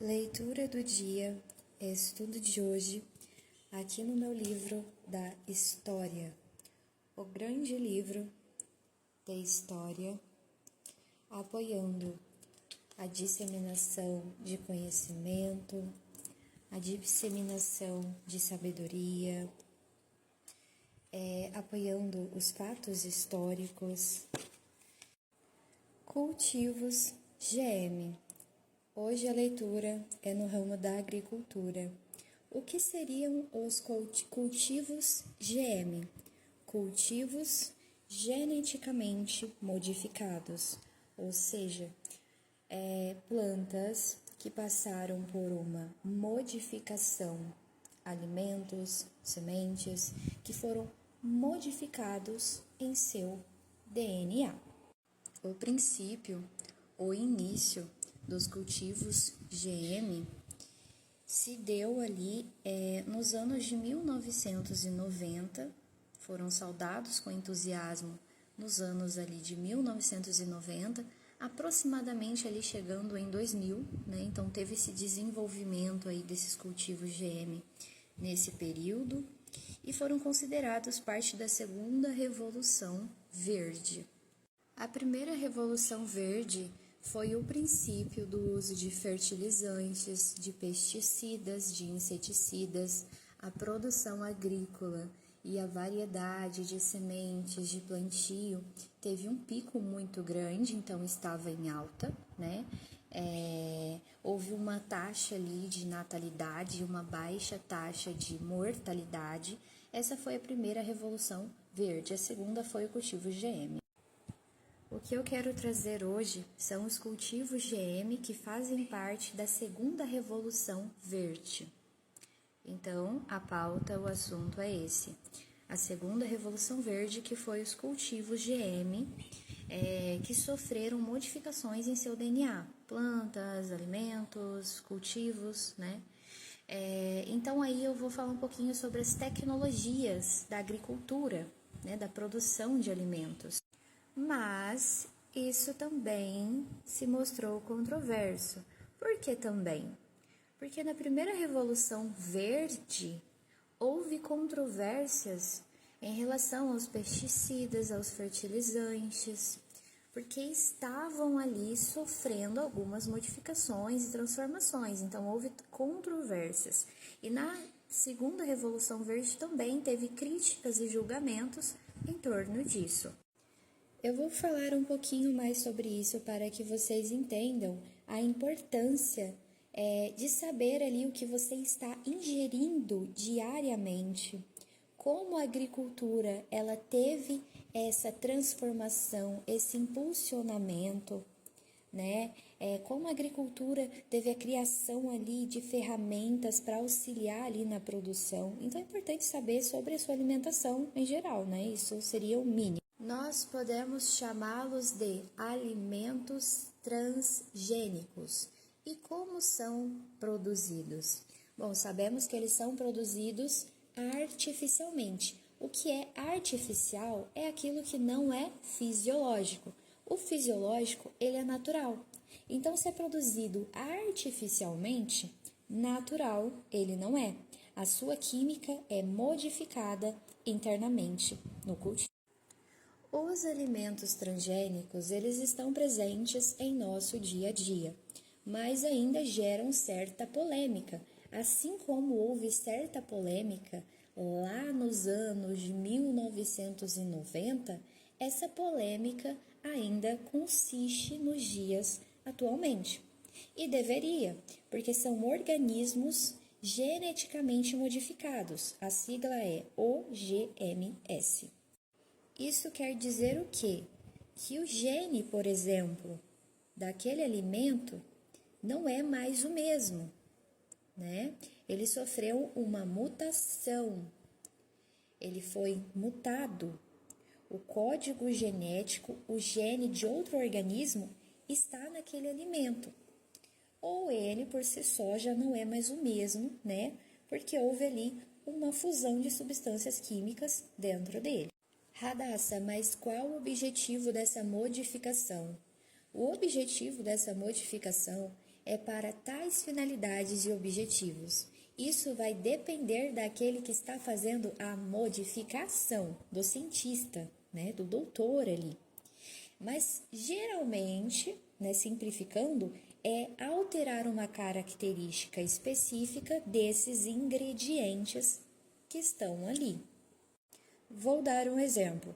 Leitura do dia, estudo de hoje, aqui no meu livro da História, o grande livro de História, apoiando a disseminação de conhecimento, a disseminação de sabedoria, apoiando os fatos históricos. Cultivos GM. Hoje a leitura é no ramo da agricultura. O que seriam os cultivos GM? Cultivos geneticamente modificados, ou seja, plantas que passaram por uma modificação, alimentos, sementes que foram modificados em seu DNA. O princípio, o início dos cultivos GM se deu ali nos anos de 1990, foram saudados com entusiasmo nos anos ali de 1990, aproximadamente ali chegando em 2000, né? Então teve esse desenvolvimento aí desses cultivos GM nesse período e foram considerados parte da segunda Revolução Verde. A primeira Revolução Verde foi o princípio do uso de fertilizantes, de pesticidas, de inseticidas, a produção agrícola e a variedade de sementes de plantio teve um pico muito grande, então estava em alta, né? Houve uma taxa ali de natalidade, uma baixa taxa de mortalidade. Essa foi a primeira Revolução Verde, a segunda foi o cultivo GM. O que eu quero trazer hoje são os cultivos GM que fazem parte da segunda Revolução Verde. Então, a pauta, o assunto é esse. A segunda Revolução Verde, que foi os cultivos GM, que sofreram modificações em seu DNA. Plantas, alimentos, cultivos, né? Então, aí eu vou falar um pouquinho sobre as tecnologias da agricultura, né? Da produção de alimentos. Mas isso também se mostrou controverso. Por que também? Porque na primeira Revolução Verde houve controvérsias em relação aos pesticidas, aos fertilizantes, porque estavam ali sofrendo algumas modificações e transformações, então houve controvérsias. E na segunda Revolução Verde também teve críticas e julgamentos em torno disso. Eu vou falar um pouquinho mais sobre isso para que vocês entendam a importância de saber ali o que você está ingerindo diariamente. Como a agricultura ela teve essa transformação, esse impulsionamento, né? Como a agricultura teve a criação ali de ferramentas para auxiliar ali na produção. Então é importante saber sobre a sua alimentação em geral, né? Isso seria o mínimo. Nós podemos chamá-los de alimentos transgênicos. E como são produzidos? Bom, sabemos que eles são produzidos artificialmente. O que é artificial é aquilo que não é fisiológico. O fisiológico, ele é natural. Então, se é produzido artificialmente, natural ele não é. A sua química é modificada internamente no cultivo. Os alimentos transgênicos, eles estão presentes em nosso dia a dia, mas ainda geram certa polêmica, assim como houve certa polêmica lá nos anos de 1990, essa polêmica ainda consiste nos dias atualmente. E deveria, porque são organismos geneticamente modificados, a sigla é OGMS. Isso quer dizer o quê? Que o gene, por exemplo, daquele alimento não é mais o mesmo, né? Ele sofreu uma mutação, ele foi mutado. O código genético, o gene de outro organismo está naquele alimento. Ou ele, por si só, já não é mais o mesmo, né? Porque houve ali uma fusão de substâncias químicas dentro dele. Radassa, mas qual o objetivo dessa modificação? O objetivo dessa modificação é para tais finalidades e objetivos. Isso vai depender daquele que está fazendo a modificação, do cientista, né, do doutor ali. Mas geralmente, né, simplificando, é alterar uma característica específica desses ingredientes que estão ali. Vou dar um exemplo.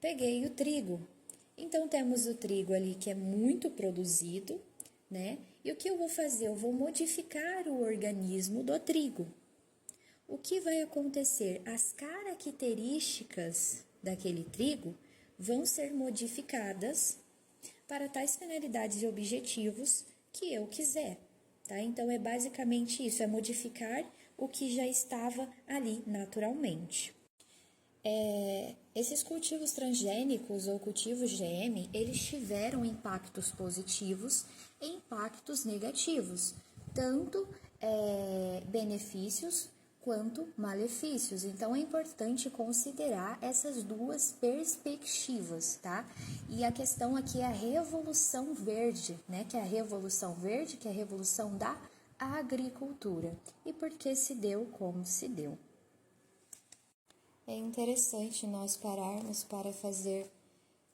Peguei o trigo. Então temos o trigo ali que é muito produzido, né? E o que eu vou fazer? Eu vou modificar o organismo do trigo. O que vai acontecer? As características daquele trigo vão ser modificadas para tais finalidades e objetivos que eu quiser, tá? Então, é basicamente isso, é modificar o que já estava ali naturalmente. Esses cultivos transgênicos ou cultivos GM, eles tiveram impactos positivos e impactos negativos, tanto benefícios quanto malefícios. Então, é importante considerar essas duas perspectivas, tá? E a questão aqui é a Revolução Verde, né? Que é a Revolução Verde, que é a revolução da agricultura. E por que se deu como se deu? É interessante nós pararmos para fazer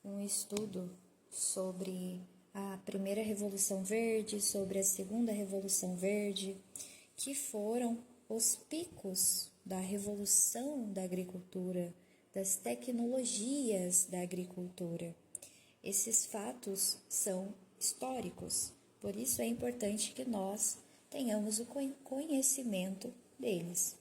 um estudo sobre a primeira Revolução Verde, sobre a segunda Revolução Verde, que foram os picos da revolução da agricultura, das tecnologias da agricultura. Esses fatos são históricos, por isso é importante que nós tenhamos o conhecimento deles.